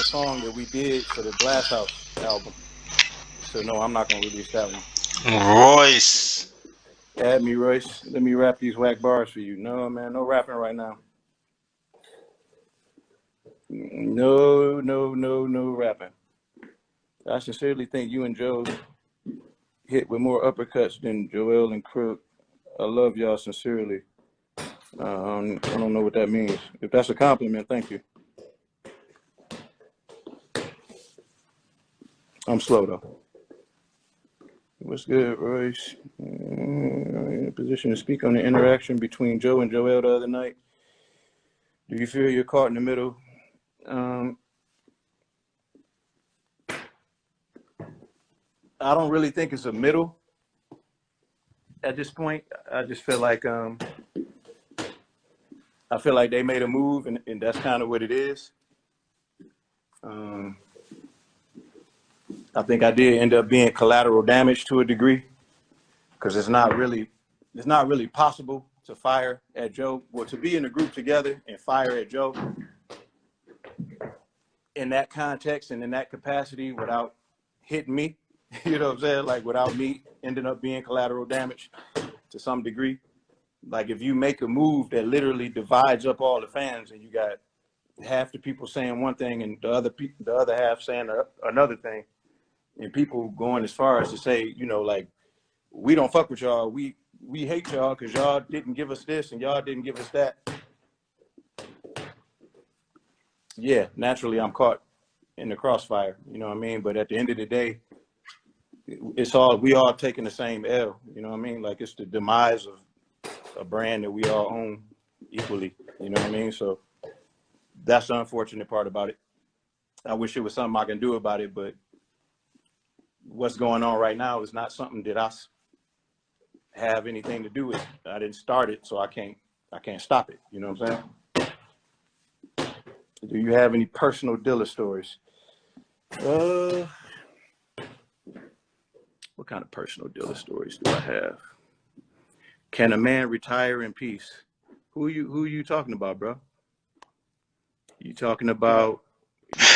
song that we did for the Glasshouse album. So no, I'm not gonna release that one. Royce. Add me, Royce. Let me rap these whack bars for you. No, man, no rapping right now. No, no, no, no rapping. I sincerely think you and Joe hit with more uppercuts than Joel and Crook. I love y'all sincerely. I don't know what that means. If that's a compliment, thank you. I'm slow though. What's good, Royce? In a position to speak on the interaction between Joe and Joel the other night. Do you feel you're caught in the middle? Um, I don't really think it's a middle at this point. I just feel like they made a move, and that's kind of what it is. I think I did end up being collateral damage to a degree because it's not really possible to fire at Joe. Well, to be in a group together and fire at Joe in that context and in that capacity without hitting me, you know what I'm saying? Like without me ending up being collateral damage to some degree. Like if you make a move that literally divides up all the fans and you got half the people saying one thing and the other half saying another thing, and people going as far as to say, you know, like we don't fuck with y'all, we hate y'all because y'all didn't give us this and y'all didn't give us that. Yeah, naturally I'm caught in the crossfire, you know what I mean? But at the end of the day, we all taking the same L, you know what I mean? Like it's the demise of a brand that we all own equally, you know what I mean? So that's the unfortunate part about it. I wish it was something I can do about it, but what's going on right now is not something that I have anything to do with. I didn't start it, so I can't stop it. You know what I'm saying? Do you have any personal dealer stories? What kind of personal dealer stories do I have? Can a man retire in peace? Who are you talking about, bro? You talking about who you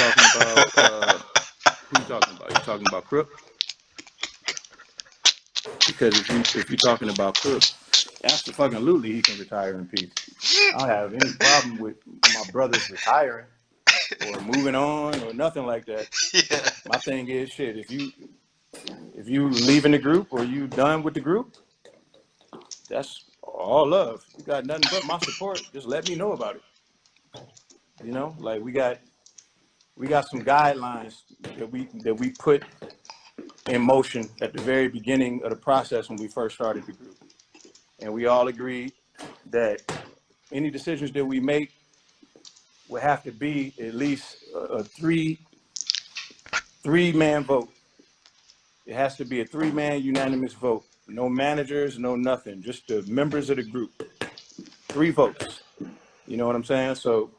talking about? You talking about Crook? Because if you're talking about Crook, absolutely he can retire in peace. I don't have any problem with my brothers retiring or moving on or nothing like that. Yeah. My thing is shit, if you leaving the group or you done with the group, that's all love. You got nothing but my support. Just let me know about it. You know, like we got some guidelines that we put in motion at the very beginning of the process when we first started the group. And we all agreed that any decisions that we make would have to be at least a three-man vote. It has to be a three-man unanimous vote. No managers, no nothing. Just the members of the group. 3 votes. You know what I'm saying? So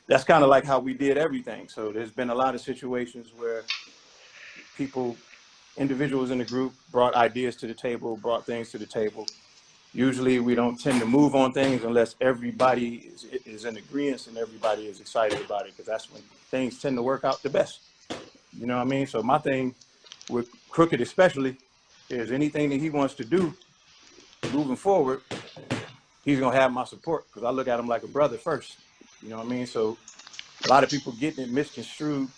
that's kind of like how we did everything. So there's been a lot of situations where individuals in the group brought ideas to the table, brought things to the table. Usually we don't tend to move on things unless everybody is in agreement and everybody is excited about it, because that's when things tend to work out the best. You know what I mean? So my thing with Crooked especially is anything that he wants to do moving forward, he's going to have my support because I look at him like a brother first. You know what I mean? So a lot of people getting it misconstrued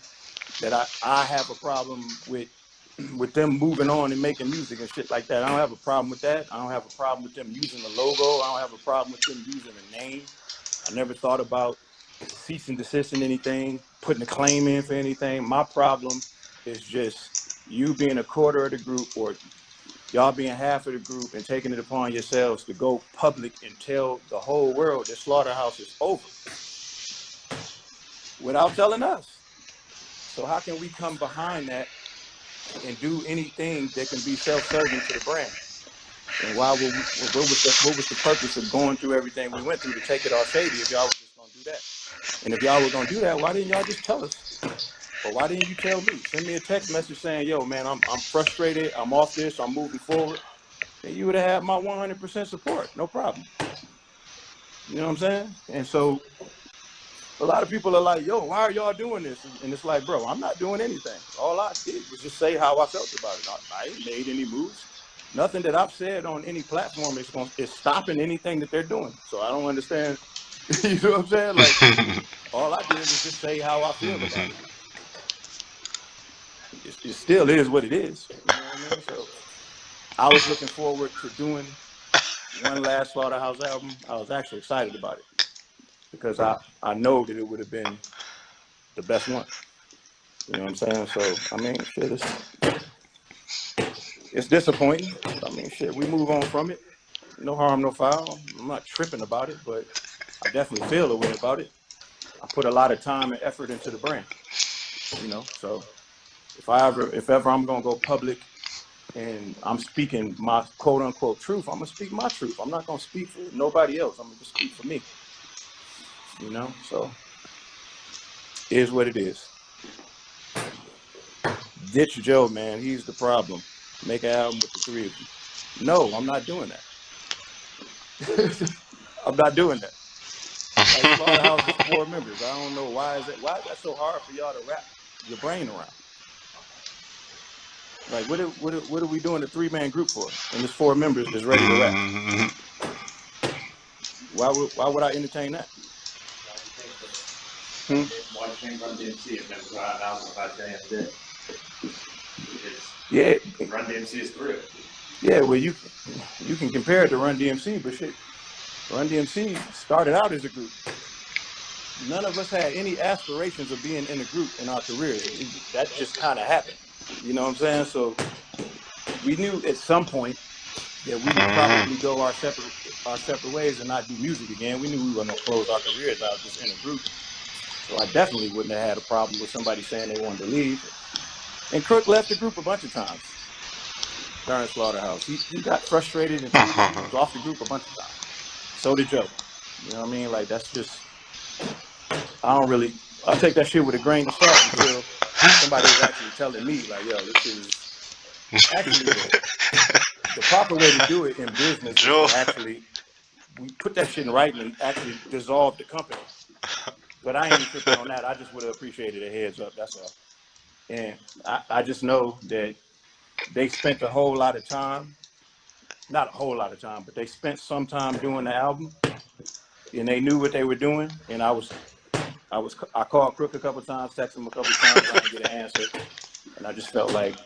that I have a problem with them moving on and making music and shit like that. I don't have a problem with that. I don't have a problem with them using the logo. I don't have a problem with them using the name. I never thought about cease and desisting anything, putting a claim in for anything. My problem is just you being a quarter of the group or y'all being half of the group and taking it upon yourselves to go public and tell the whole world that Slaughterhouse is over without telling us. So how can we come behind that and do anything that can be self-serving to the brand? And what was the purpose of going through everything we went through to take it off Shady if y'all were just gonna do that? And if y'all were gonna do that, why didn't y'all just tell us? Or why didn't you tell me? Send me a text message saying, yo, man, I'm frustrated, I'm off this, I'm moving forward. Then you would have had my 100% support, no problem. You know what I'm saying? And so a lot of people are like, yo, why are y'all doing this? And it's like, bro, I'm not doing anything. All I did was just say how I felt about it. I ain't made any moves. Nothing that I've said on any platform is stopping anything that they're doing. So I don't understand. You know what I'm saying? Like, all I did was just say how I feel about it. It still is what it is. You know what I mean? So I was looking forward to doing one last Slaughterhouse album. I was actually excited about it because I know that it would have been the best one. You know what I'm saying? So I mean, shit, it's disappointing. I mean, shit, we move on from it. No harm, no foul. I'm not tripping about it, but I definitely feel a way about it. I put a lot of time and effort into the brand. You know, so if ever I'm gonna go public and I'm speaking my quote unquote truth, I'm gonna speak my truth. I'm not gonna speak for nobody else. I'm gonna just speak for me. You know, so it is what it is. Ditch Joe, man. He's the problem. Make an album with the three of you. No, I'm not doing that. I'm not doing that. Like Slaughterhouse is 4 members. I don't know why is that so hard for y'all to wrap your brain around? Like what are we doing a 3-man group for? And there's 4 members that's ready to rap. Why would I entertain that? Why you think Run DMC if never got an album about that? Yeah. Run DMC is through. Yeah, well you can compare it to Run DMC, but shit, Run DMC started out as a group. None of us had any aspirations of being in a group in our careers. That just kind of happened. You know what I'm saying? So we knew at some point that we would probably go our separate ways and not do music again. We knew we were going to close our careers out just in a group. So I definitely wouldn't have had a problem with somebody saying they wanted to leave. And Crook left the group a bunch of times during Slaughterhouse. He got frustrated and tweeted. He was off the group a bunch of times. So did Joe. You know what I mean? Like, that's just, I take that shit with a grain of salt until somebody is actually telling me, like, yo, this shit is actually the proper way to do it in business Joe. is to actually, we put that shit in writing and actually dissolve the company. But I ain't tripping on that. I just would have appreciated a heads up, that's all. And I just know that they spent a whole lot of time, not a whole lot of time, but they spent some time doing the album and they knew what they were doing. And I called Crook a couple of times, texted him a couple of times, I didn't get an answer. And I just felt like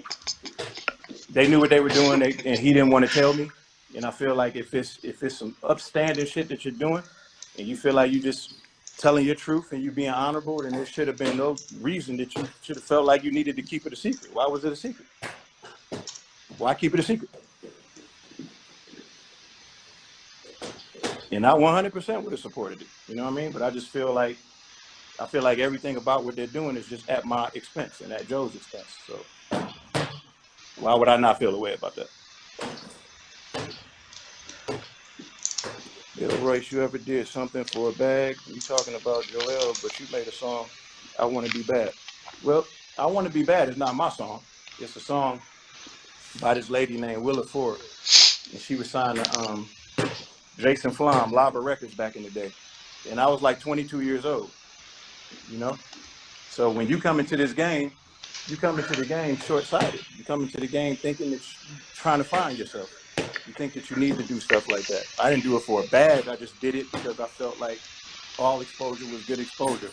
they knew what they were doing and he didn't want to tell me. And I feel like if it's some upstanding shit that you're doing and you feel like you just telling your truth and you being honorable, then there should have been no reason that you should have felt like you needed to keep it a secret. Why was it a secret? Why keep it a secret? And I 100% would have supported it. You know what I mean? But I just feel like everything about what they're doing is just at my expense and at Joe's expense. So why would I not feel a way about that? Yo, Royce, you ever did something for a bag? You talking about Joel, but you made a song, I Want to Be Bad. Well, I Want to Be Bad is not my song. It's a song by this lady named Willa Ford. And she was signed to Jason Flom, Lava Records back in the day. And I was like 22 years old, you know? So when you come into this game, you come into the game short-sighted. You come into the game thinking that you're trying to find yourself. You think that you need to do stuff like that. I didn't do it for a bag. I just did it because I felt like all exposure was good exposure.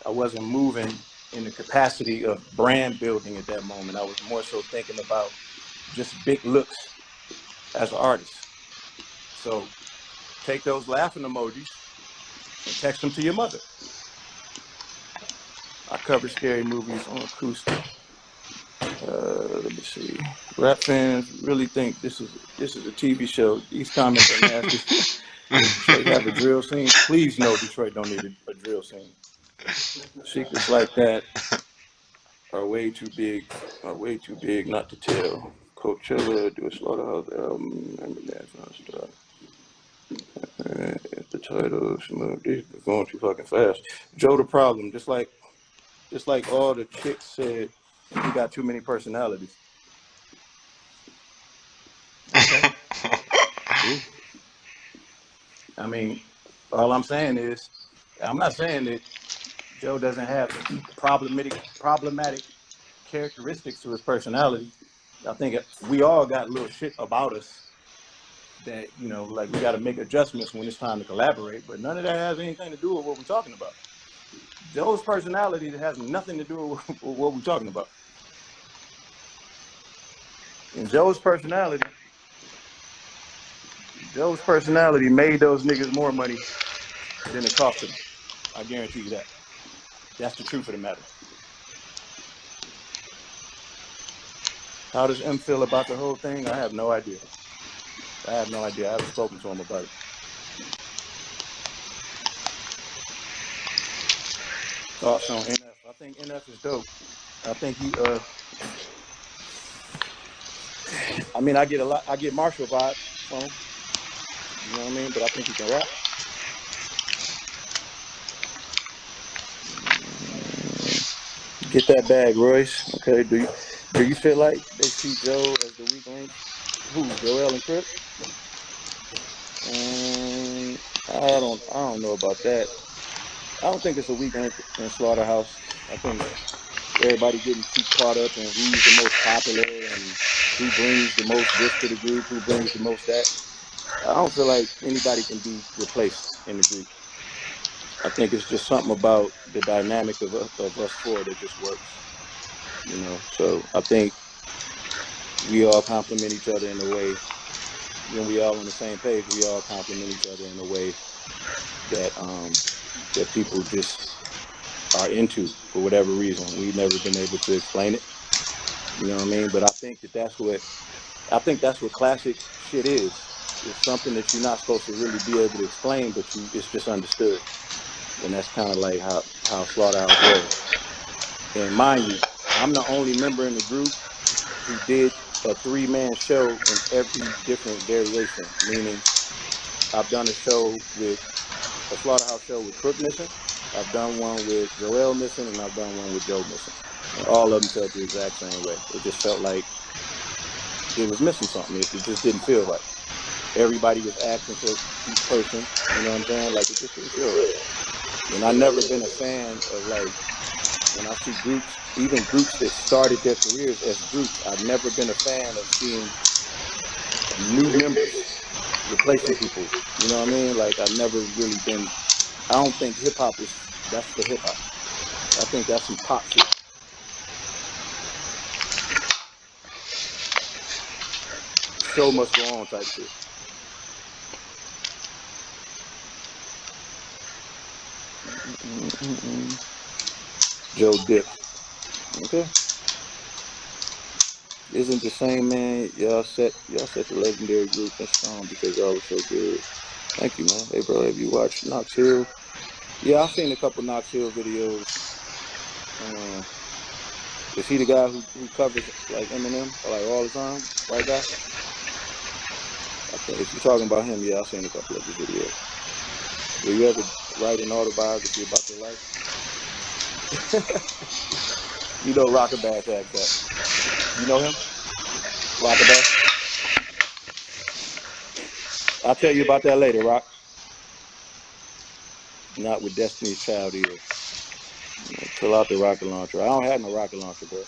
I wasn't moving in the capacity of brand building at that moment. I was more so thinking about just big looks as an artist. So take those laughing emojis and text them to your mother. I cover scary movies on acoustic. Let me see. Rap fans really think this is a TV show. These comments are nasty. Does Detroit have a drill scene? Please no, Detroit don't need a drill scene. Secrets like that are way too big not to tell. Coachella, do a Slaughterhouse album, Eminem, stuff. The title, these are going too fucking fast. Joe the problem, just like all the chicks said, he got too many personalities. Okay. I mean, all I'm saying is, I'm not saying that Joe doesn't have problematic characteristics to his personality. I think we all got little shit about us that, you know, like we got to make adjustments when it's time to collaborate, but none of that has anything to do with what we're talking about. Joe's personality has nothing to do with what we're talking about. And Joe's personality made those niggas more money than it cost them. I guarantee you that. That's the truth of the matter. How does M feel about the whole thing? I have no idea. I haven't spoken to him about it. Thoughts on NF? I think NF is dope. I think he. I mean, I get Marshall vibes from him. You know what I mean? But I think he can rap. Get that bag, Royce. Okay. Do you feel like they see Joe as the weak link? Who? Joel and Crip? I don't know about that. I don't think it's a weak link in Slaughterhouse. I think everybody getting too caught up in who's the most popular and who brings the most this to the group, who brings the most that. I don't feel like anybody can be replaced in the group. I think it's just something about the dynamic of us four that just works, you know. So I think we all complement each other in a way. When we all on the same page, we all complement each other in a way that that people just are into for whatever reason. We've never been able to explain it. You know what I mean? But I think that's what classic shit is. It's something that you're not supposed to really be able to explain, but it's just understood. And that's kind of like how Slaughterhouse was. And mind you, I'm the only member in the group who did a 3-man show in every different variation. Meaning, I've done a Slaughterhouse show with Crook missing. I've done one with Joel missing, and I've done one with Joe missing. And all of them felt the exact same way. It just felt like it was missing something. It just didn't feel right. Everybody was asking for each person. You know what I'm saying? Like, it just didn't feel right. And I've never been a fan of, like, when I see groups, even groups that started their careers as groups, I've never been a fan of seeing new members replacing people. You know what I mean? Like, I've never really been. I don't think hip hop that's for hip hop. I think that's some pop shit. Show must go on type shit. Joe dipped. Okay. Isn't the same, man? Y'all set the legendary group in stone because y'all were so good. Thank you, man. Hey, bro, have you watched Knox Hill? Yeah, I've seen a couple Knox Hill videos. Is he the guy who covers like Eminem like all the time? White guy? I think if you're talking about him, yeah, I've seen a couple of his videos. Will you ever write an autobiography about your life? You know Rockabass asked that. You know him? Rockabass? I'll tell you about that later, Rock. Not with Destiny's Child either. Pull out the rocket launcher. I don't have no rocket launcher, bro.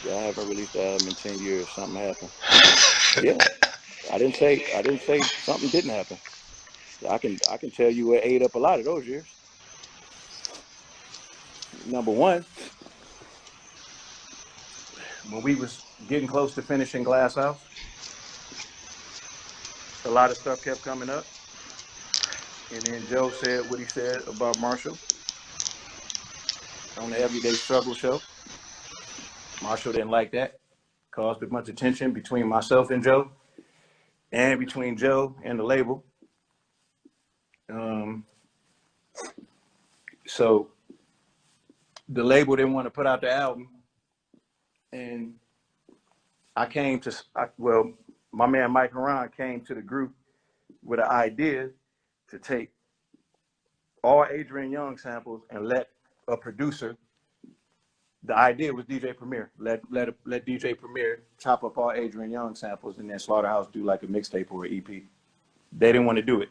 Yeah, I haven't released the album in 10 years. Something happened. Yeah. I didn't say something didn't happen. I can tell you what ate up a lot of those years. Number one, when we was getting close to finishing Glasshouse, a lot of stuff kept coming up. And then Joe said what he said about Marshall on the Everyday Struggle show. Marshall didn't like that. Caused a bunch of tension between myself and Joe, and between Joe and the label. So the label didn't want to put out the album, and my man Mike Haran came to the group with an idea to take all Adrian Young samples and let a producer. The idea was DJ Premier. Let DJ Premier chop up all Adrian Young samples, and then Slaughterhouse do like a mixtape or an EP. They didn't want to do it,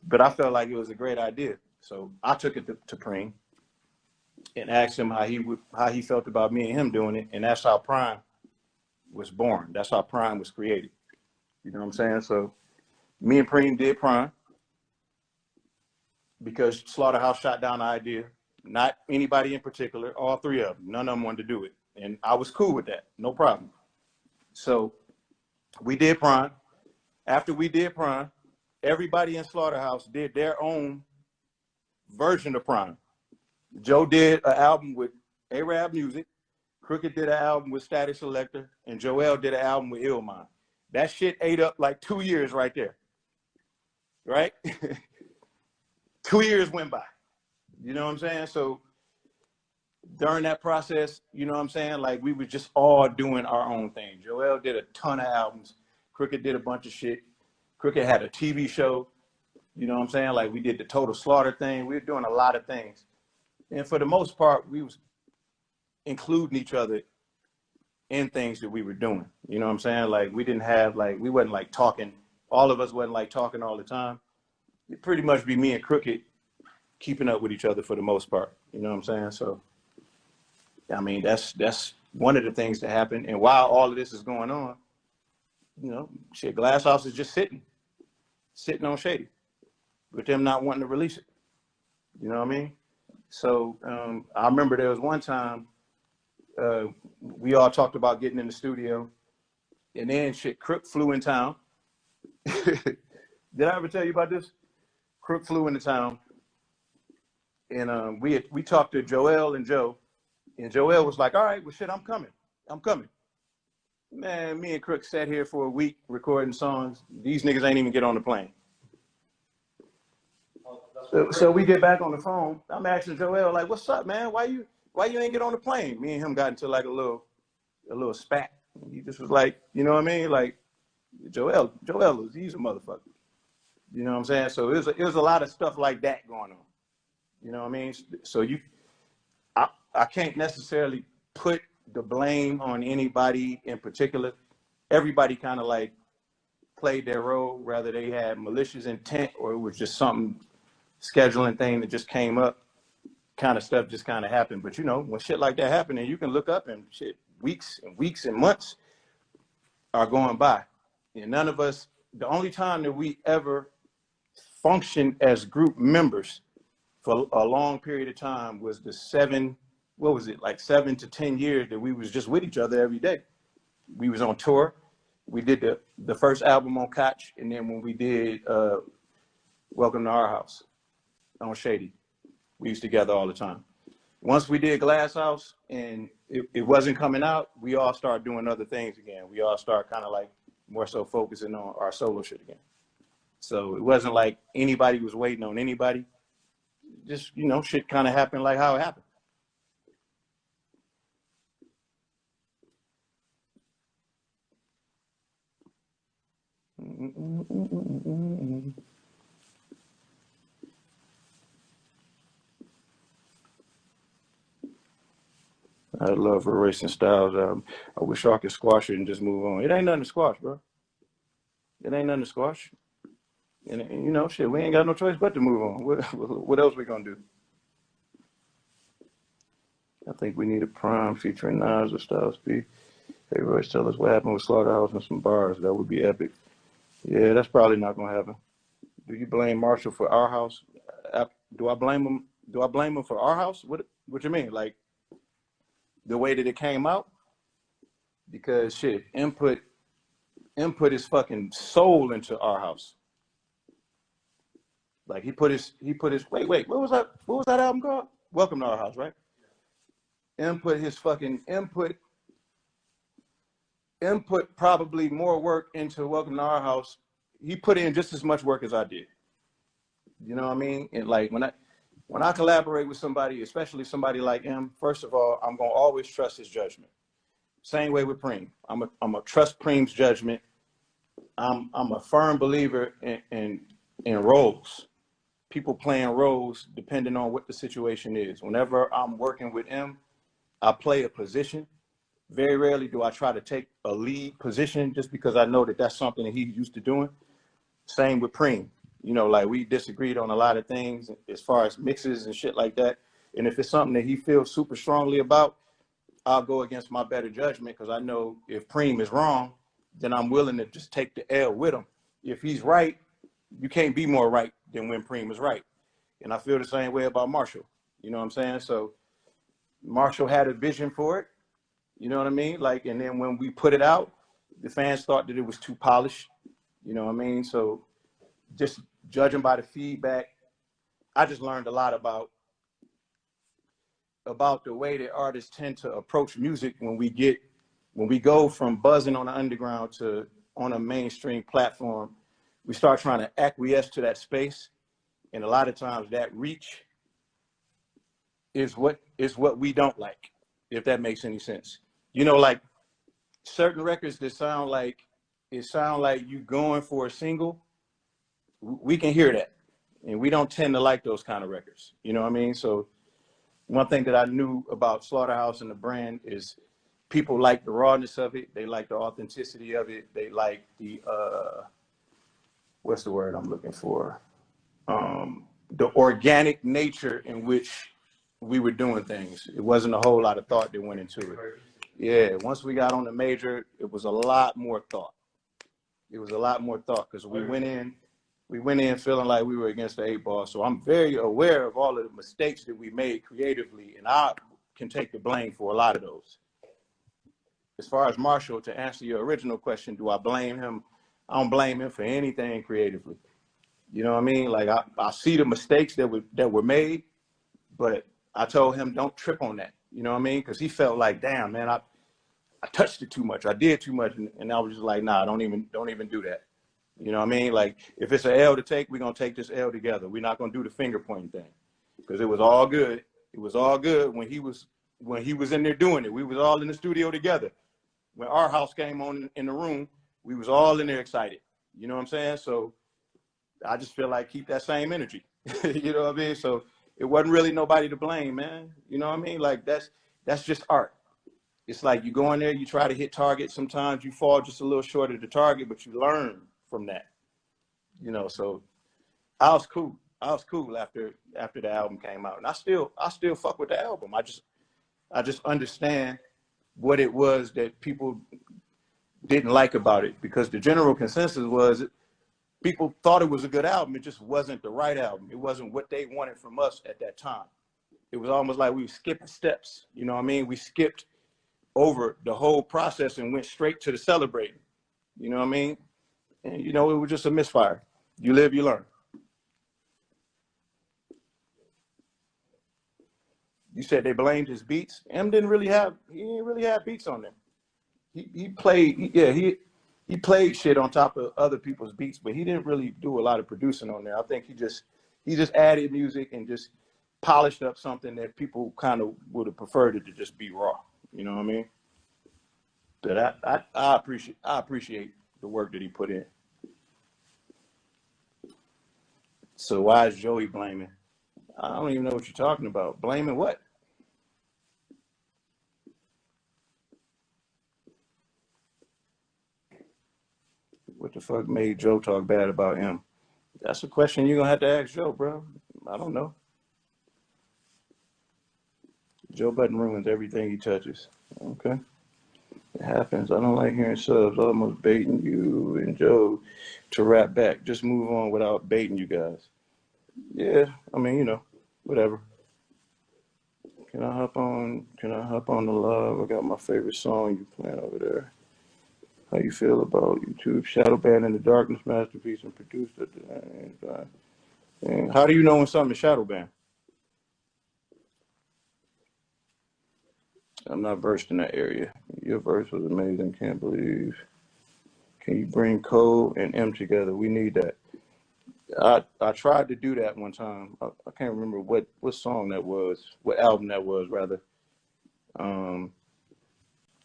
but I felt like it was a great idea. So I took it to Preem and asked him how he felt about me and him doing it, and that's how Prime was born. That's how Prime was created. You know what I'm saying? So me and Preem did Prime because Slaughterhouse shot down the idea. Not anybody in particular, all three of them. None of them wanted to do it. And I was cool with that. No problem. So we did Prime. After we did Prime, everybody in Slaughterhouse did their own version of Prime. Joe did an album with Arab Music. Crooked did an album with Static Selector. And Joel did an album with Illmind. That shit ate up like 2 years right there. Right? 2 years went by. You know what I'm saying? So during that process, you know what I'm saying? Like we were just all doing our own thing. Joel did a ton of albums. Crooked did a bunch of shit. Crooked had a TV show. You know what I'm saying? Like we did the Total Slaughter thing. We were doing a lot of things. And for the most part, we was including each other in things that we were doing. You know what I'm saying? Like we didn't have like, we wasn't like talking, all of us wasn't like talking all the time. It'd pretty much be me and Crooked keeping up with each other for the most part. You know what I'm saying? So, I mean, that's one of the things that happened. And while all of this is going on, you know, shit, Glasshouse is just sitting on Shady with them not wanting to release it. You know what I mean? So I remember there was one time we all talked about getting in the studio, and then shit, Crook flew in town. Did I ever tell you about this? Crook flew into town, and we talked to Joel and Joe, and Joel was like, "All right, well, shit, I'm coming. Man, me and Crook sat here for a week recording songs. These niggas ain't even get on the plane. So we get back on the phone. I'm asking Joel, like, "What's up, man? Why you ain't get on the plane?" Me and him got into like a little spat. He just was like, you know what I mean? Like, Joel, he's a motherfucker. You know what I'm saying? So it was a lot of stuff like that going on. You know what I mean? So I can't necessarily put the blame on anybody in particular. Everybody kind of like played their role, whether they had malicious intent or it was just something scheduling thing that just came up. Kind of stuff just kind of happened. But you know, when shit like that happened, and you can look up and shit, weeks and months are going by, and none of us. The only time that we ever functioned as group members for a long period of time was the 7 to 10 years that we was just with each other every day. We was on tour. We did the first album on Koch, and then when we did Welcome to Our House on Shady, we was together all the time. Once we did Glasshouse and it wasn't coming out, we all started doing other things again. We all start kind of like more so focusing on our solo shit again. So it wasn't like anybody was waiting on anybody. Just, you know, shit kind of happened like how it happened. I love her racing styles. I wish I could squash it and just move on. It ain't nothing to squash, bro. It ain't nothing to squash. And you know, shit, we ain't got no choice but to move on. What else we gonna do? I think we need a Prime featuring Nas or Styles P. Hey, Royce, tell us what happened with Slaughterhouse and some bars. That would be epic. Yeah, that's probably not gonna happen. Do you blame Marshall for Our House? Do I blame him? Do I blame him for Our House? What you mean? Like the way that it came out? Because shit, input his fucking soul into Our House. Like he put his wait, what was that album called? Welcome to Our House, right? Input his fucking input probably more work into Welcome to Our House. He put in just as much work as I did. You know what I mean? And like when I collaborate with somebody, especially somebody like him, first of all, I'm gonna always trust his judgment. Same way with Preem. I'm a trust Preem's judgment. I'm a firm believer in roles. People playing roles depending on what the situation is. Whenever I'm working with him, I play a position. Very rarely do I try to take a lead position just because I know that that's something that he's used to doing. Same with Preem. You know, like we disagreed on a lot of things as far as mixes and shit like that. And if it's something that he feels super strongly about, I'll go against my better judgment because I know if Preem is wrong, then I'm willing to just take the L with him. If he's right, you can't be more right than when Preem is right. And I feel the same way about Marshall. You know what I'm saying? So Marshall had a vision for it. You know what I mean? Like, and then when we put it out, the fans thought that it was too polished. You know what I mean? So just judging by the feedback, I just learned a lot about the way that artists tend to approach music when we go from buzzing on the underground to on a mainstream platform. We start trying to acquiesce to that space, and a lot of times that reach is what we don't like, if that makes any sense. You know, like certain records that sound like you going for a single, we can hear that, and we don't tend to like those kind of records. You know what I mean? So one thing that I knew about Slaughterhouse and the brand is people like the rawness of it. They like the authenticity of it. They like the what's the word I'm looking for? The organic nature in which we were doing things. It wasn't a whole lot of thought that went into it. Yeah, once we got on the major, it was a lot more thought. It was a lot more thought because we went in feeling like we were against the 8 ball. So I'm very aware of all of the mistakes that we made creatively, and I can take the blame for a lot of those. As far as Marshall, to answer your original question, do I blame him? I don't blame him for anything creatively. You know what I mean? Like I see the mistakes that were made, but I told him don't trip on that. You know what I mean? Because he felt like, damn, man, I touched it too much. I did too much, and I was just like, nah, don't even do that. You know what I mean? Like if it's an L to take, we're gonna take this L together. We're not gonna do the finger pointing thing because it was all good. It was all good when he was in there doing it. We was all in the studio together. When our house came on in the room, we was all in there excited. You know what I'm saying? So I just feel like keep that same energy. You know what I mean? So it wasn't really nobody to blame, man. You know what I mean? Like that's just art. It's like you go in there, you try to hit target. Sometimes you fall just a little short of the target, but you learn from that. You know, so I was cool. After the album came out, and I still fuck with the album. I just understand what it was that people didn't like about it, because the general consensus was people thought it was a good album. It just wasn't the right album. It wasn't what they wanted from us at that time. It was almost like we were skipping steps. You know what I mean? We skipped over the whole process and went straight to the celebrating. You know what I mean? And you know, it was just a misfire. You live, you learn. You said they blamed his beats. He didn't really have beats on them. He played shit on top of other people's beats, but he didn't really do a lot of producing on there. I think he just added music and just polished up something that people kind of would have preferred it to just be raw. You know what I mean? But I appreciate the work that he put in. So why is Joey blaming? I don't even know what you're talking about. Blaming what? What the fuck made Joe talk bad about him? That's a question you're gonna have to ask Joe, bro. I don't know. Joe Budden ruins everything he touches. Okay. It happens. I don't like hearing subs almost baiting you and Joe to rap back. Just move on without baiting you guys. Yeah, I mean, you know, whatever. Can I hop on the live? I got my favorite song you playing over there. How you feel about YouTube? Shadow Band in the Darkness masterpiece and produced at the end. And how do you know when something is shadow banned? I'm not versed in that area. Your verse was amazing. Can't believe. Can you bring Cole and M together? We need that. I tried to do that one time. I can't remember what song that was, what album that was rather.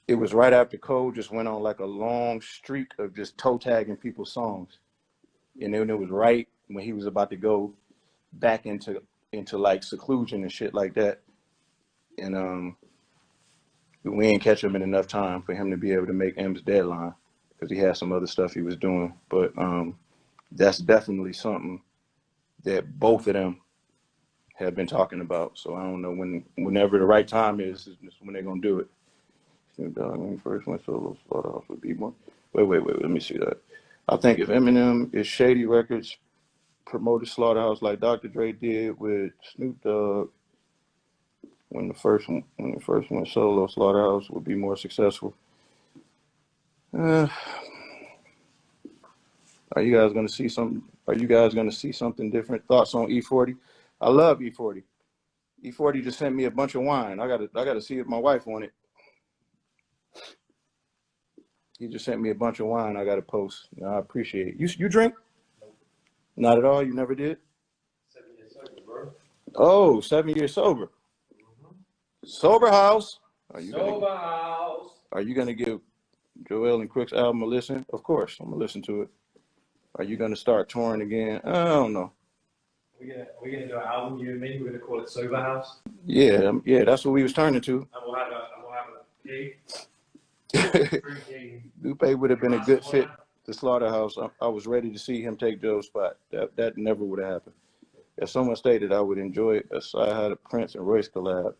It was right after Cole just went on like a long streak of just toe tagging people's songs, and then it was right when he was about to go back into like seclusion and shit like that, and we didn't catch him in enough time for him to be able to make M's deadline because he had some other stuff he was doing. But that's definitely something that both of them have been talking about. So I don't know whenever the right time is when they're gonna do it. Snoop Dogg when he first went solo, Slaughterhouse would be one. Wait, let me see that. I think if Eminem is Shady Records promoted Slaughterhouse like Dr. Dre did with Snoop Dogg when the first went solo, Slaughterhouse would be more successful. Uh, are you guys gonna see something? Are you guys gonna see something different? Thoughts on E40? I love E40. E40 just sent me a bunch of wine. I gotta see if my wife want it. He just sent me a bunch of wine. I gotta post. I appreciate it. You drink? Not at all. You never did? 7 years sober, bro. Oh, 7 years sober. Sober House. Are you gonna give Joel and Quick's album a listen? Of course, I'm gonna listen to it. Are you gonna start touring again? I don't know. We're gonna do an album, you and me. We're gonna call it Sober House. Yeah, that's what we was turning to. And we'll have a gig. Lupe would have been a good fit to Slaughterhouse. I was ready to see him take Joe's spot. That never would have happened. As someone stated, I would enjoy it. I had a Prince and Royce collab.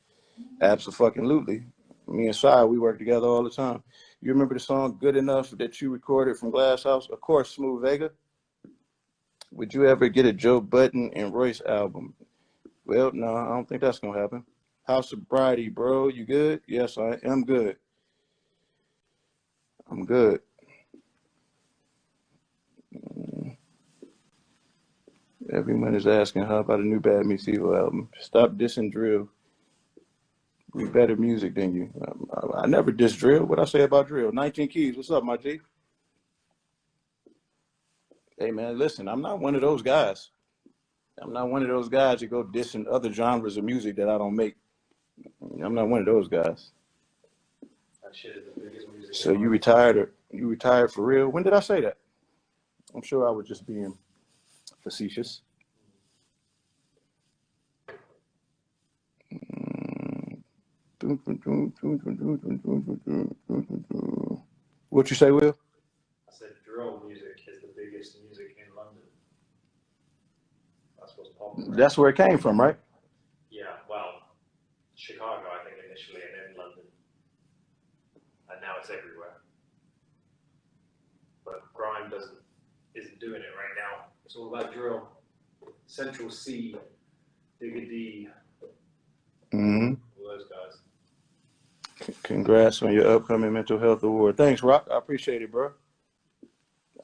Absolutely. Me and Sai, we work together all the time. You remember the song Good Enough that you recorded from Glasshouse? Of course, Smooth Vega. Would you ever get a Joe Budden and Royce album? Well, no, I don't think that's going to happen. How's sobriety, bro? You good? Yes, I am good. I'm good. Everyone is asking, how about a new Bad Meets Evil album? Stop dissing drill. We better music than you. I never diss drill. What I say about drill? 19 Keys. What's up, my G? Hey, man, listen, I'm not one of those guys. I'm not one of those guys that go dissing other genres of music that I don't make. I'm not one of those guys. That shit is the biggest music. So you retired for real? When did I say that? I'm sure I was just being facetious. What you say, Will? I said drill music is the biggest music in London. That's what's popular. That's where it came from, right? Yeah, well, Chicago, I think, initially, and then London. And now it's everywhere. But grime isn't doing it right now. It's all about drill. Central C, Digga D, Mm-hmm. all those guys. Congrats on your upcoming mental health award. Thanks, Rock. I appreciate it, bro.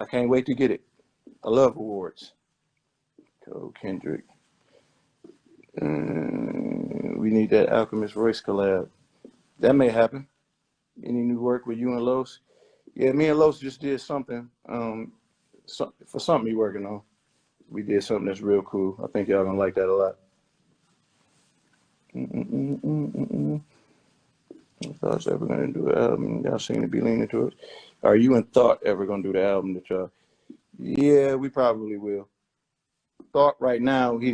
I can't wait to get it. I love awards. Cole Kendrick. We need that Alchemist Royce collab. That may happen. Any new work with you and Los? Yeah, me and Los just did something for something he working on. We did something that's real cool. I think y'all gonna like that a lot. I thought I was ever gonna do an album. Y'all seem to be leaning towards. Are you and Thought ever gonna do the album that y'all? Yeah, we probably will. Thought right now he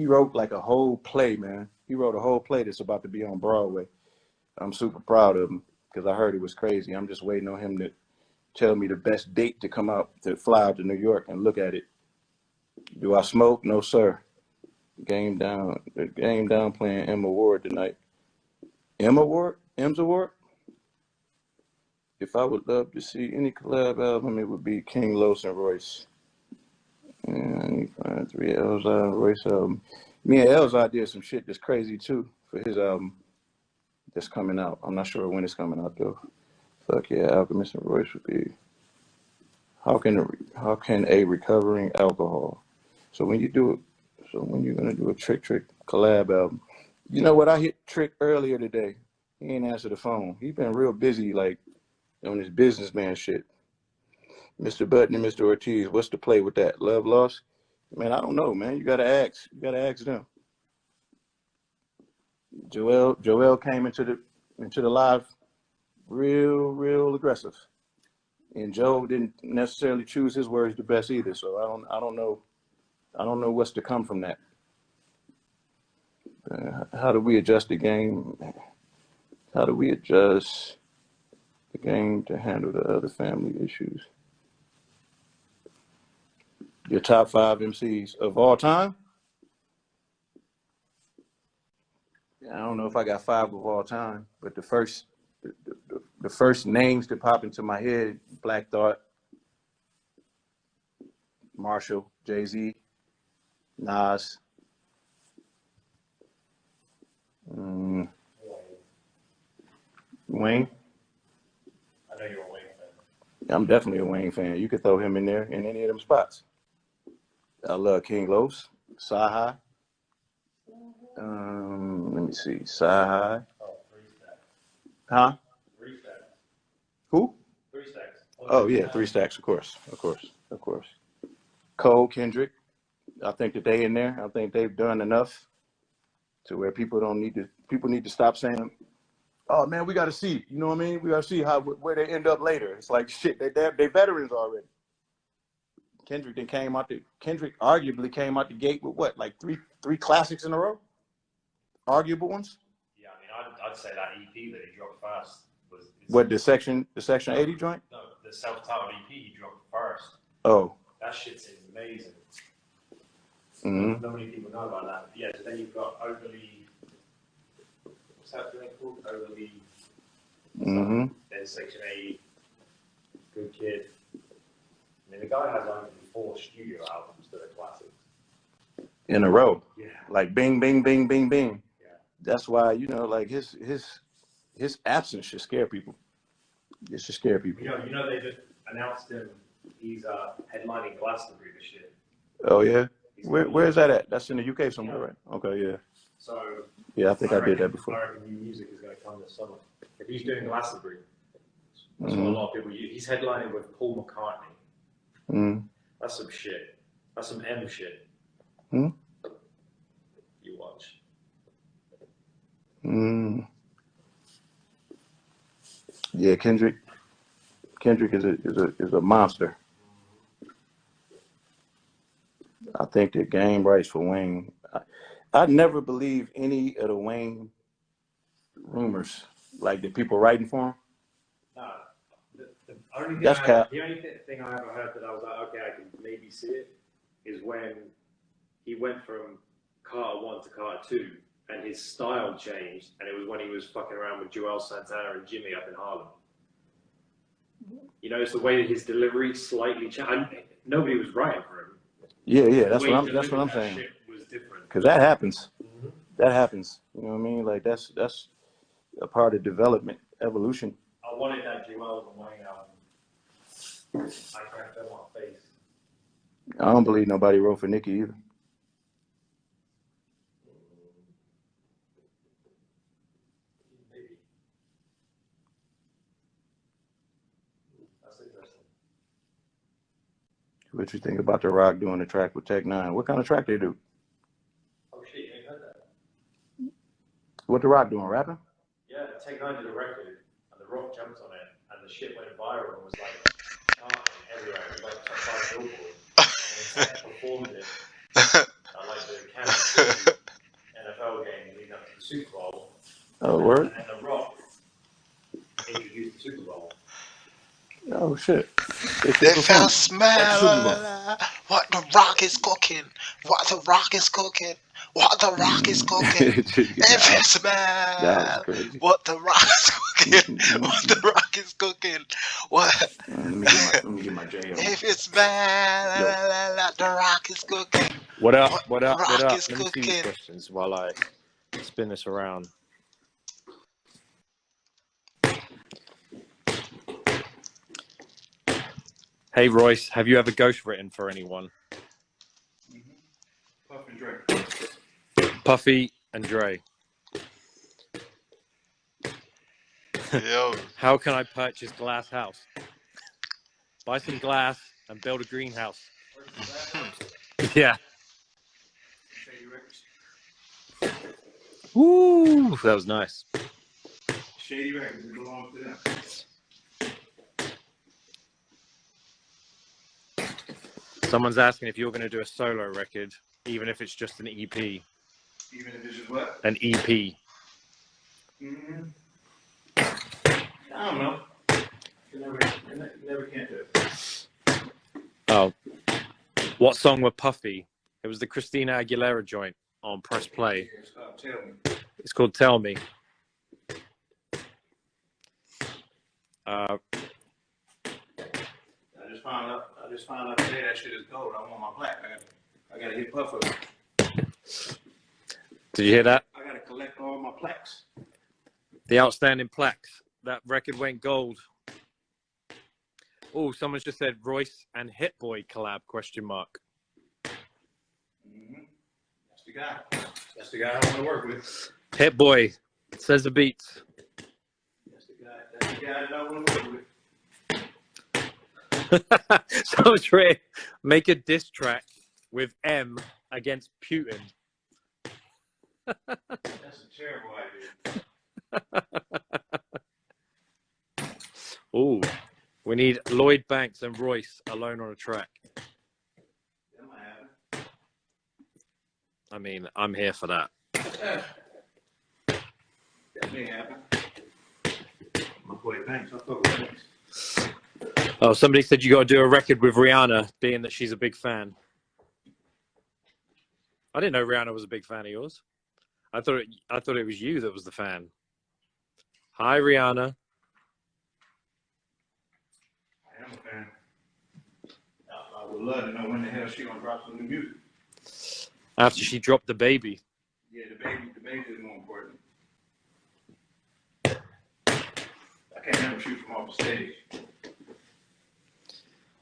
wrote like a whole play, man. He wrote a whole play that's about to be on Broadway. I'm super proud of him because I heard it was crazy. I'm just waiting on him to tell me the best date to come out, to fly out to New York and look at it. Do I smoke? No, sir. Game down playing M Award tonight. M's Award? If I would love to see any collab album, it would be King Los and Royce. And I need to find 3 Elzai and Royce album. Me and Elzai did some shit that's crazy too for his album that's coming out. I'm not sure when it's coming out though. Fuck yeah, Alchemist and Royce would be. How can a recovering alcohol? So when you're gonna do a Trick collab album, you know what? I hit Trick earlier today. He ain't answer the phone. He been real busy, like on his businessman shit. Mr. Budden and Mr. Ortiz, what's the play with that? Love lost? Man, I don't know, man. You gotta ask. You gotta ask them. Joel came into the live real aggressive. And Joe didn't necessarily choose his words the best either. So I don't know what's to come from that. How do we adjust the game? How do we adjust the game to handle the other family issues? Your top 5 MCs of all time? I don't know if I got 5 of all time, but the first names that pop into my head: Black Thought, Marshall, Jay-Z, Nas. Wayne. I know you're a Wayne fan. I'm definitely a Wayne fan. You could throw him in there in any of them spots. I love King Los, Sci-Hi. Let me see, Sci-Hi. Oh, 3 Stacks. Huh? 3 Stacks. Who? 3 Stacks. Oh yeah, 3 Stacks, of course. Cole, Kendrick. I think that they in there. I think they've done enough to where people need to stop saying, "Oh man, we got to see." You know what I mean? We got to see where they end up later. It's like shit. They veterans already. Kendrick arguably came out the gate with what, like three classics in a row, arguable ones. Yeah, I mean, I'd say that EP that he dropped first was. What, the section 80 joint? No, the self-titled EP he dropped first. Oh, that shit's amazing. mm-hmm. Not many people know about that. Yeah, so then you've got Overly. What's that thing called? Overly. Mm-hmm. Then Section 80. Good Kid. I mean, the guy has only 4 studio albums that are classics. In a row. Yeah. Like bing, bing, bing, bing, bing. Yeah. That's why, like his absence should scare people. It should scare people. You know they just announced him. He's headlining Glastonbury this year. Oh yeah. Where is that at? That's in the UK somewhere, right? Okay, yeah. So yeah, I think I did that before. I reckon new music is going to come this summer. If he's doing Glastonbury, that's Mm-hmm. what a lot of people use. He's headlining with Paul McCartney. Mm-hmm. That's some shit. That's some M shit. Mm-hmm. You watch. Mm-hmm. Yeah, Kendrick is a monster. I think the game rights for Wayne. I never believe any of the Wayne rumors, like the people writing for him. No, the only That's cap. the only thing I ever heard that I was like, okay, I can maybe see it, is when he went from Carter 1 to Carter 2, and his style changed, and it was when he was fucking around with Joel Santana and Jimmy up in Harlem. You know, it's the way that his delivery slightly changed. Nobody was writing for him. Yeah, that's what I'm saying. Shit was different. Because that happens. Mm-hmm. That happens. You know what I mean? Like that's a part of development, evolution. I wanted that Joel and Wayne album. I can't feel my face. I don't believe nobody wrote for Nicki either. Maybe. That's interesting. What you think about The Rock doing a track with Tech Nine? What kind of track they do? Oh shit, you ain't heard that? What The Rock doing? Rapping? Yeah, Tech Nine did a record, and The Rock jumped on it, and the shit went viral and was like charting everywhere. It was like top 5 Billboard. And Tech performed it at like the Kansas City NFL game leading up to the Super Bowl. Oh, word? And The Rock introduced the Super Bowl. Oh shit! They felt smell what the Rock is cooking. What the Rock is cooking. What the Rock is cooking. They feel smell what the Rock is cooking. What the Rock is cooking. What? Let me get my J on. If you smell the Rock is cooking. What up? What up? Rock What up? is Let me see these cooking. questions while I spin this around. Hey Royce, have you ever ghostwritten for anyone? Puff and Dre. Puffy and Dre. Yo. How can I purchase Glasshouse? Buy some glass and build a greenhouse. Yeah. Shady Records. Woo! That was nice. Shady Records. It belongs to them. Someone's asking if you're going to do a solo record, even if it's just an EP. Even if it's just what? An EP. Mm-hmm. I don't know. You never can't do it. Oh. What song were Puffy? It was the Christina Aguilera joint on Press Play. It's called Tell Me. I just found out today that shit is gold. I want my plaque. I gotta hit Puff up. Did you hear that? I gotta collect all my plaques. The outstanding plaques. That record went gold. Oh, someone's just said Royce and Hit Boy collab ? Mm-hmm. That's the guy. That's the guy I want to work with. Hit Boy says the beats. That's the guy. That's the guy that I want to work with. Someone's ready. Make a diss track with M against Putin. That's a terrible idea. Oh, we need Lloyd Banks and Royce alone on a track. That might happen. I mean, I'm here for that. That may happen. My boy Banks. I fuck with Banks. Oh, somebody said you got to do a record with Rihanna, being that she's a big fan. I didn't know Rihanna was a big fan of yours. I thought it was you that was the fan. Hi, Rihanna. I am a fan. I would love to know when the hell she gonna drop some new music. After she dropped the baby. Yeah, the baby is more important. I can't never shoot from off the stage.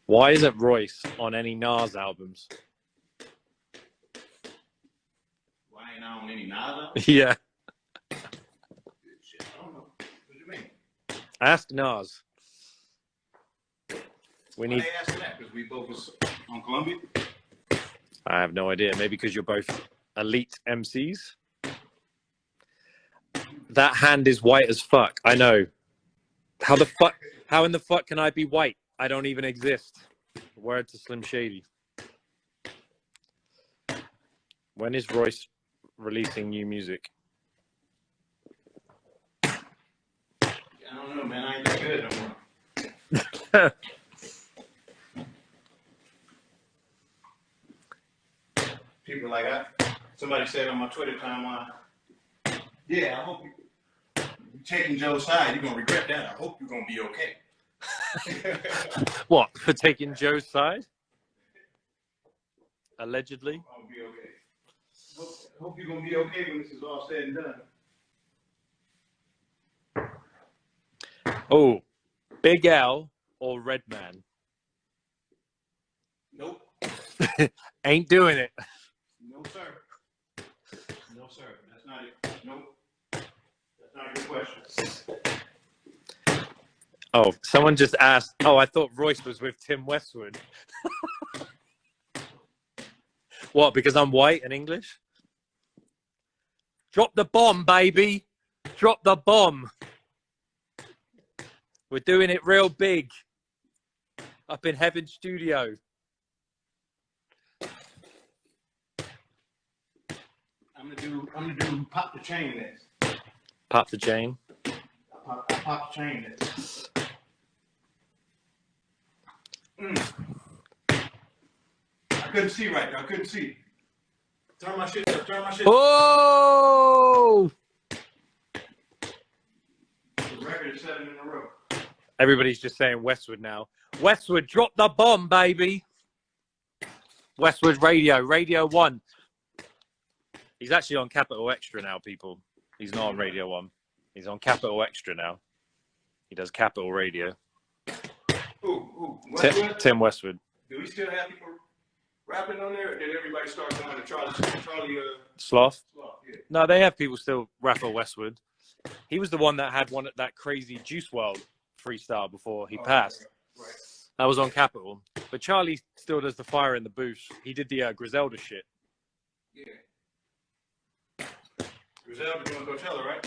Why isn't Royce on any Nas albums? Why ain't I on any Nas? Yeah. Shit, I don't know. What do you mean? Ask Nas. Why they asking that? Because we both was on Columbia? I have no idea. Maybe because you're both elite MCs. That hand is white as fuck. I know. How in the fuck can I be white? I don't even exist. Word to Slim Shady. When is Royce releasing new music? I don't know, man. I ain't that good no more. People like somebody said on my Twitter timeline, yeah, I hope you taking Joe's side, you're gonna regret that. I hope you're gonna be okay. What, for taking Joe's side? Allegedly? I'll be okay. Hope you're gonna be okay when this is all said and done. Oh, Big L or Redman? Nope. Ain't doing it. No, sir. No, sir. That's not it. Nope. That's not your question. Oh, someone just asked. Oh, I thought Royce was with Tim Westwood. What, because I'm white and English? Drop the bomb, baby. Drop the bomb. We're doing it real big. Up in Heaven Studio. I'm gonna do Pop the Chain next. Pop the chain. I pop the chain next. I couldn't see right there. I couldn't see. Turn my shit up. Turn my shit up. Oh! The record is 7 in a row. Everybody's just saying Westwood now. Westwood, drop the bomb, baby. Westwood Radio, Radio 1. He's actually on Capital Extra now, people. He's not on Radio 1. He's on Capital Extra now. He does Capital Radio. Ooh, Westwood? Tim Westwood. Do we still have people rapping on there? Or did everybody start going to Charlie Sloth? Sloth, yeah. No, they have people still rap on Westwood. He was the one that had that crazy Juice WRLD freestyle before he passed. Right. That was on Capital. But Charlie still does the fire in the booth. He did the Griselda shit. Yeah. Griselda doing Coachella, right?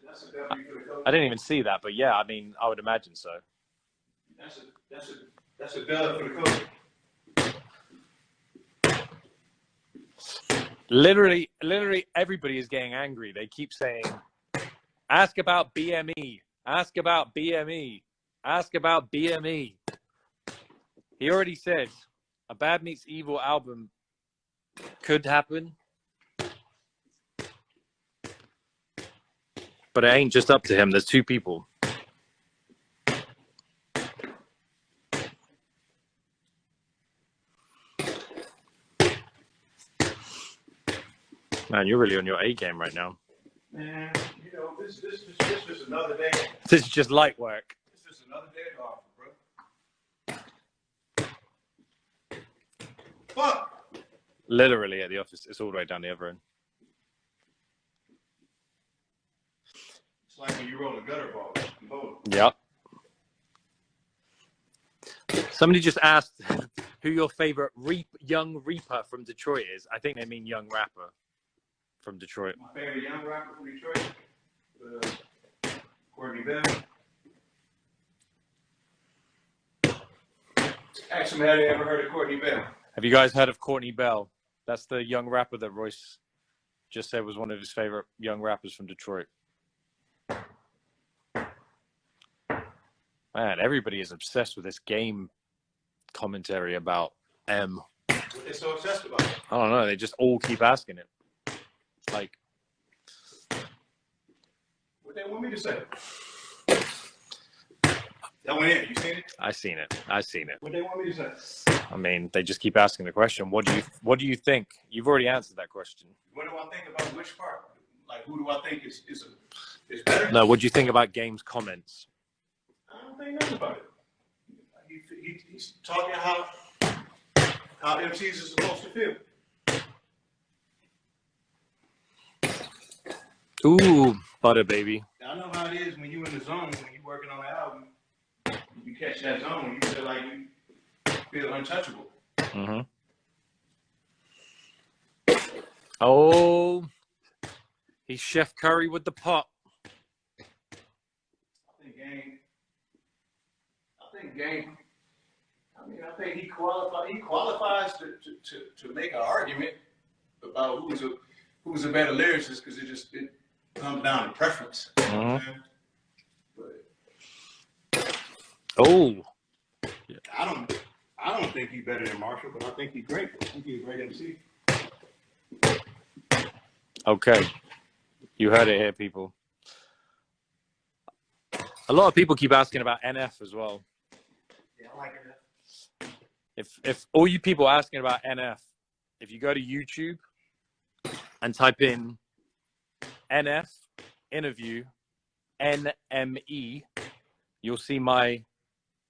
That's a W for the coach. I didn't even see that, but yeah, I mean, I would imagine so. That's a dub for the coach. Literally, everybody is getting angry. They keep saying, ask about BME. Ask about BME. Ask about BME. He already said a Bad Meets Evil album could happen, but it ain't just up to him. There's two people. Man, you're really on your A game right now. Man, you know, this is just another day. This is just light work. This is another day at the office, bro. Fuck! Literally at the office. It's all the way down the other end. It's like when you roll a gutter ball. Yep. Somebody just asked who your favorite young Reaper from Detroit is. I think they mean young rapper from Detroit. My favorite young rapper from Detroit, Courtney Bell. Ask him, have they ever heard of Courtney Bell? Have you guys heard of Courtney Bell? That's the young rapper that Royce just said was one of his favorite young rappers from Detroit. Man, everybody is obsessed with this game commentary about M. What they so obsessed about? I don't know. They just all keep asking it. Like, what they want me to say? That went in. You seen it? I seen it. What they want me to say? I mean, they just keep asking the question. What do you think? You've already answered that question. What do I think about which part? Like, who do I think is better? No, what do you think about Game's comments? I don't think nothing about it. He's talking how MCs are supposed to feel. Ooh, butter baby. I know how it is when you in the zone, when you're working on an album, you catch that zone, you feel like you feel untouchable. Mm-hmm. Oh, he's Chef Curry with the pot. I think he qualifies to make an argument about who's a better lyricist, because it comes down to preference. Mm-hmm. But Oh, I don't think he's better than Marshall, but I think he's great. I think he's a great MC. okay. You heard it here, people. A lot of people keep asking about NF as well. Yeah, I like it. If all you people asking about NF, if you go to YouTube and type in NF interview NME, you'll see my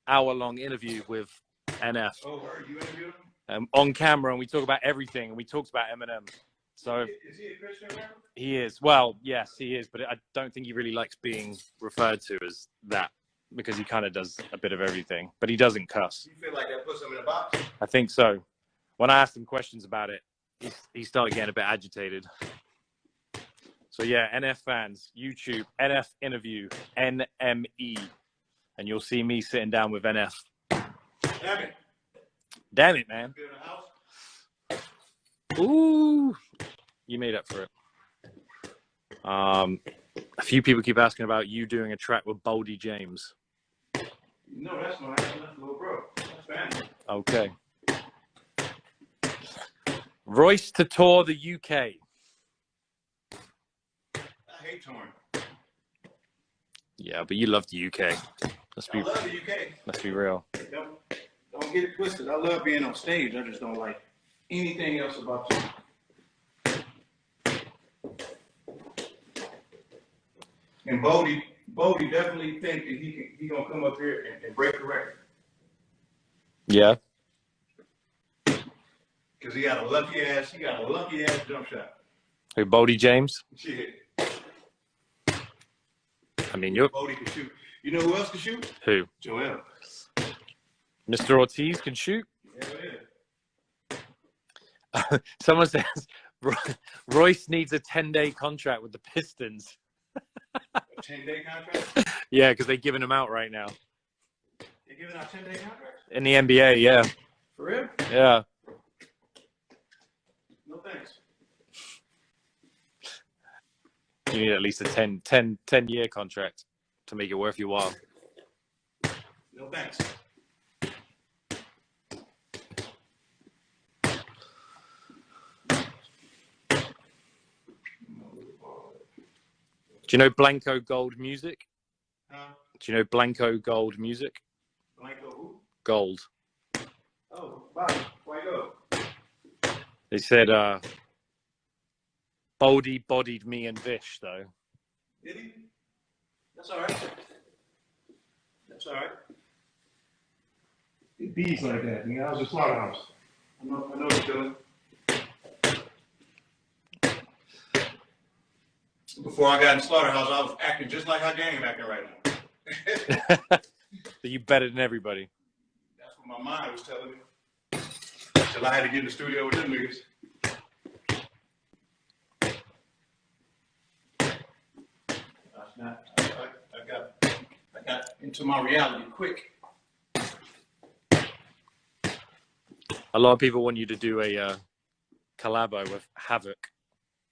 hour-long interview with NF. Oh, are you interviewing him? On camera, and we talk about everything, and we talked about Eminem. So Is he a Christian rapper? he is. Well, yes, he is, but I don't think he really likes being referred to as that, because he kind of does a bit of everything, but he doesn't cuss. You feel like that puts him in a box? I think so. When I asked him questions about it, he started getting a bit agitated. So yeah, NF fans, YouTube, NF interview, NME, and you'll see me sitting down with NF. Damn it, man. Ooh, you made up for it. A few people keep asking about you doing a track with Boldy James. No, that's not. That's little bro. That's family. Okay. Royce to tour the UK. I hate touring. Yeah, but you love the UK. I love the UK. Let's be real. Don't get it twisted. I love being on stage. I just don't like anything else about you. And Bodie definitely think that he gonna come up here and break the record. Yeah. Cause he got a lucky ass jump shot. Who, Boldy James? Shit. I mean, you're... Bodie can shoot. You know who else can shoot? Who? Joel. Mr. Ortiz can shoot? Yeah. Someone says Royce needs a 10-day contract with the Pistons. A 10-day contract? Yeah, because they're giving him out right now. They're giving out 10-day contracts? In the NBA, yeah. For real? Yeah. No thanks. You need at least a 10-year contract to make it worth your while. No thanks. you know Blanco Gold Music? Huh? Do you know Blanco Gold Music? Blanco who? Gold. Oh, Bobby, why go? They said Boldy bodied me and Vish, though. Did he? That's all right. That's all right. It bees like that. I was a Slaughterhouse. I know what you're doing. Before I got in Slaughterhouse, I was acting just like how Game acting right now. So you better than everybody. That's what my mind was telling me. Till I had to get in the studio with them niggas. I got into my reality quick. A lot of people want you to do a collabo with Havoc.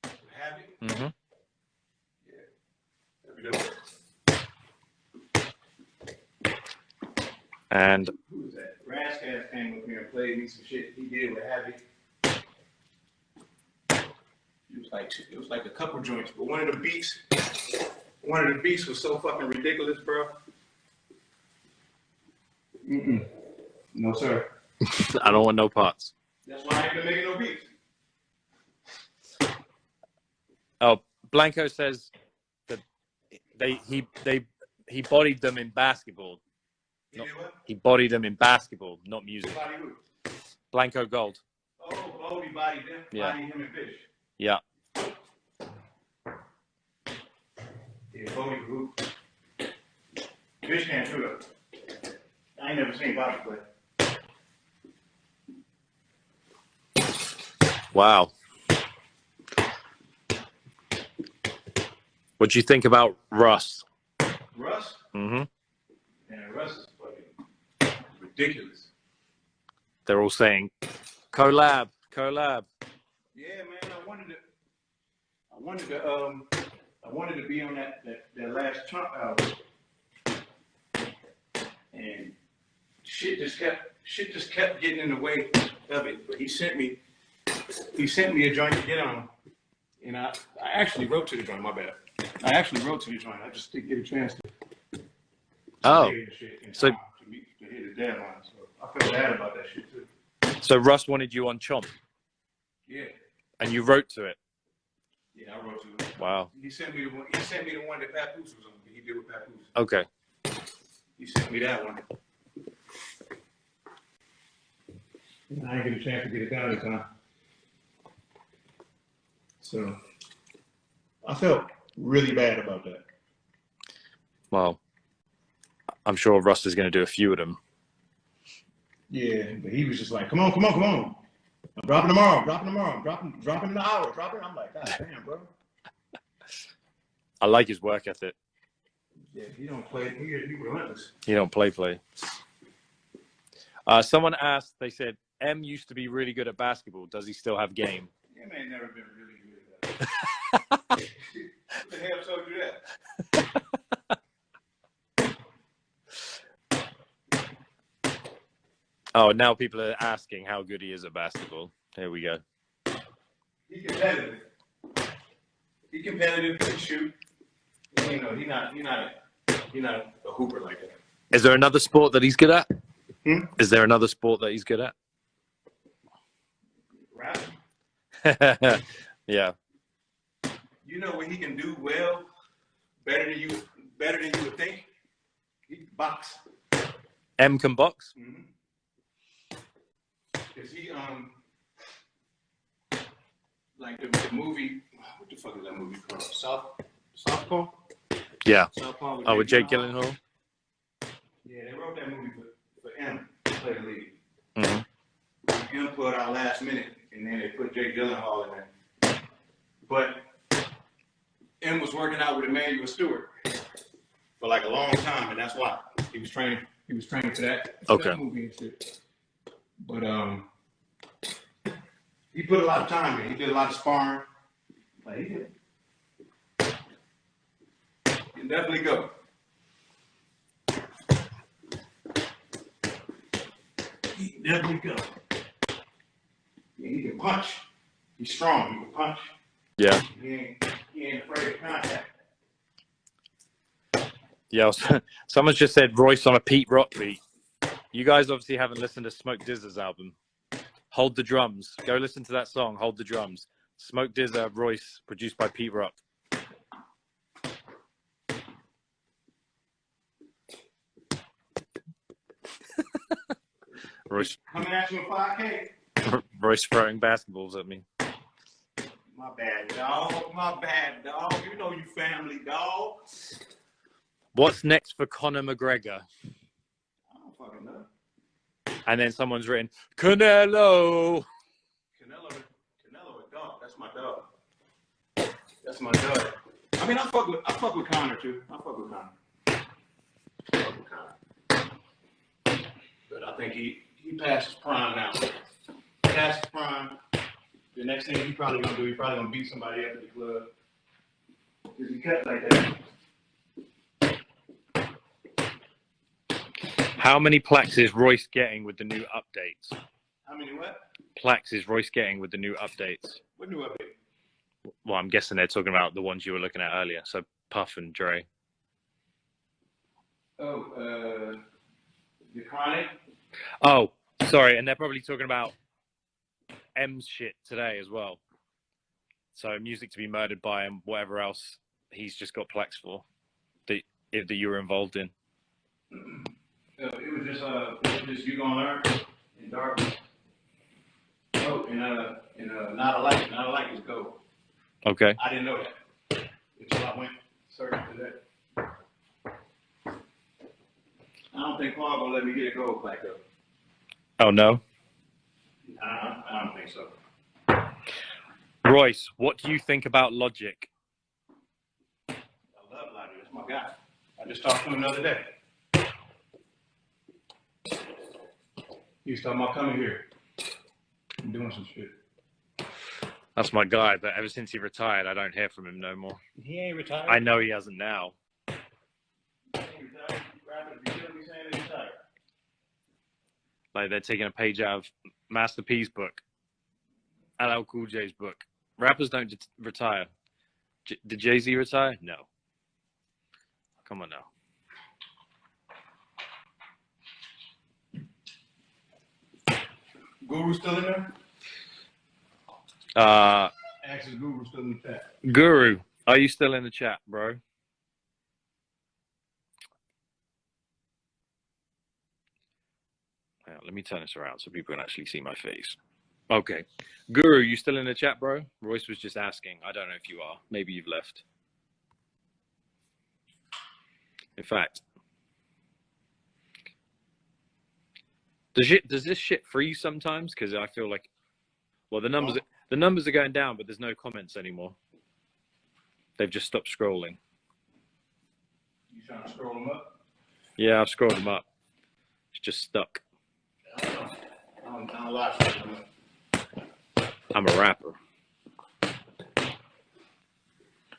Havoc? Mm-hmm. Yeah. There we go. And Who was that? Glasshouse came up here and played me some shit he did with Havoc. It was like a couple joints, but one of the beats was so fucking ridiculous, bro. No, sir. I don't want no parts. That's why I ain't been making no beats. Oh, Blanco says that he bodied them in basketball. He did what? He bodied them in basketball, not music. Body who? Blanco Gold. Oh, Bodie bodied him. Yeah. Bodied him and Fish. Yeah. Yeah, Bodie who? Fish can't shoot up. I ain't never seen Bobby play. Wow. What do you think about Russ? Russ? Mm-hmm. Man, Russ is fucking ridiculous. They're all saying, collab. Yeah, man, I wanted to be on that last Trump album. And shit just kept getting in the way of it. But he sent me a joint to get on. And I actually wrote to the joint, my bad. I actually wrote to the joint. I just didn't get a chance to Oh, so to hit the deadline. So I feel bad about that shit too. so Russ wanted you on Chomp, Yeah. and you wrote to it. Yeah, I wrote to it. Wow. He sent me the one that Papoose was on. He did with Papoose. Okay. He sent me that one. I didn't get a chance to get it down in time. So I felt really bad about that. Well, I'm sure Russ is going to do a few of them. Yeah, but he was just like, come on. I'm dropping tomorrow. I'm dropping in an hour. I'm like, God damn, bro. I like his work ethic. Yeah, he don't play. He relentless. He don't play. Someone asked, they said, M used to be really good at basketball. Does he still have game? Yeah, man, never been really good at that. Who the hell told you that? Oh, now people are asking how good he is at basketball. Here we go. He competitive. He can shoot. You know, he's not a hooper like that. Is there another sport that he's good at? Hmm? Is there another sport that he's good at? Rap. Yeah. You know what he can do well, better than you would think? He can box. M can box? Mm-hmm. Cause he like the movie, what the fuck is that movie called? Southpaw? Yeah. Southpaw Oh, with Jake Gyllenhaal? Yeah, they wrote that movie for M to play the lead. Mm-hmm. M put out last minute, and then they put Jake Gyllenhaal in there. But M was working out with Emmanuel Stewart for like a long time, and that's why he was training for that movie and shit. But he put a lot of time in. He did a lot of sparring. Like he can definitely go. He can definitely go. Yeah, he can punch. He's strong. He can punch. Yeah. He ain't afraid of contact. Yo, someone's just said Royce on a Pete Rock beat. You guys obviously haven't listened to Smoke DZA's album. Hold the Drums. Go listen to that song, Hold the Drums. Smoke DZA, Royce, produced by Pete Rock. Royce coming at you in 5K. Royce throwing basketballs at me. My bad, dog. My bad, dog. You know you family, dog. What's next for Conor McGregor? I don't fucking know. And then someone's written, Canelo. Canelo is dog. That's my dog. That's my dog. I mean, I fuck with Conor too. I fuck with Conor. But I think he passed his prime now. Past his prime. The next thing he's probably gonna do, he's probably gonna beat somebody up at the club. Cause he cut like that. How many plaques is Royce getting with the new updates? How many what? Plaques is Royce getting with the new updates? What new update? Well, I'm guessing they're talking about the ones you were looking at earlier. So Puff and Dre. Oh, the Chronic. Oh, sorry. And they're probably talking about M's shit today as well. So music to be murdered by and whatever else he's just got plaques for that you were involved in. It was just You Gonna Learn in Darkness. Oh, and Not Alike is Go. Okay. I didn't know that until I went searching for that. I don't think Paul gonna let me get a gold plaque though. Oh no. I don't think so. Royce, what do you think about Logic? I love Logic. That's my guy. I just talked to him the other day. He was talking about coming here and doing some shit. That's my guy, but ever since he retired, I don't hear from him no more. He ain't retired. I know he hasn't now. He ain't retired. Rappers be killing me saying he's retired. Like they're taking a page out of Master P's book, LL Cool J's book. Rappers don't retire. Did Jay-Z retire? No. Come on now. Guru still in there? Ask is Guru still in the chat? Guru, are you still in the chat, bro? Hang on, let me turn this around so people can actually see my face. Okay. Guru, you still in the chat, bro? Royce was just asking. I don't know if you are. Maybe you've left. In fact, does this shit freeze sometimes? Because I feel like, well, the numbers are going down, but there's no comments anymore. They've just stopped scrolling. You trying to scroll them up? Yeah, I've scrolled them up. It's just stuck. I don't lie to them. I'm a rapper.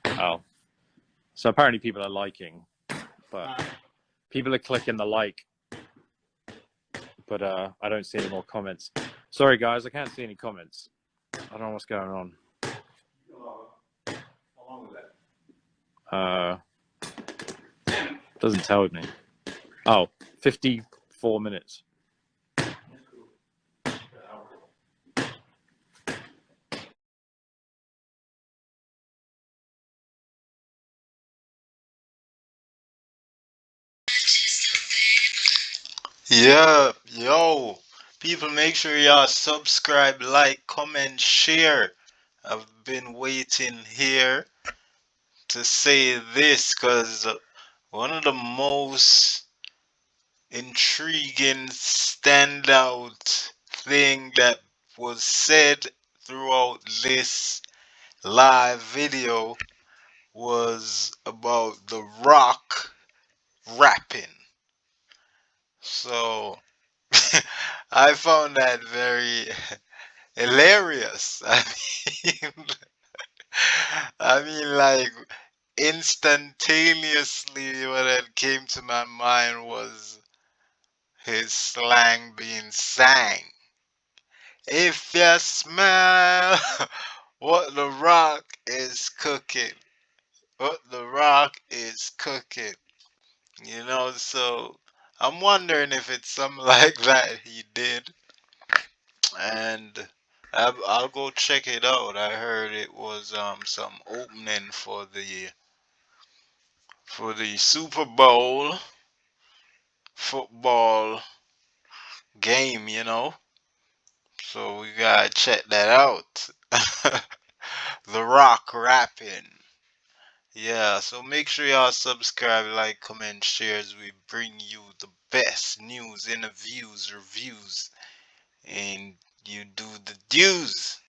Oh. So apparently people are liking, but people are clicking the like, but I don't see any more comments. Sorry guys, I can't see any comments. I don't know what's going on. How long was that? Doesn't tell me. Oh, 54 minutes. Yeah, yo, people, make sure y'all subscribe, like, comment, share. I've been waiting here to say this because one of the most intriguing, standout thing that was said throughout this live video was about The Rock rapping. So I found that very hilarious. I mean, like, instantaneously, what had came to my mind was his slang being sang. If you smell what the Rock is cooking, what the Rock is cooking. You know, so I'm wondering if it's something like that he did, and I'll go check it out. I heard it was some opening for the Super Bowl football game, you know. So we gotta check that out. The Rock rapping. Yeah, so make sure y'all subscribe, like, comment, share as we bring you the best news, interviews, reviews, and you do the dues.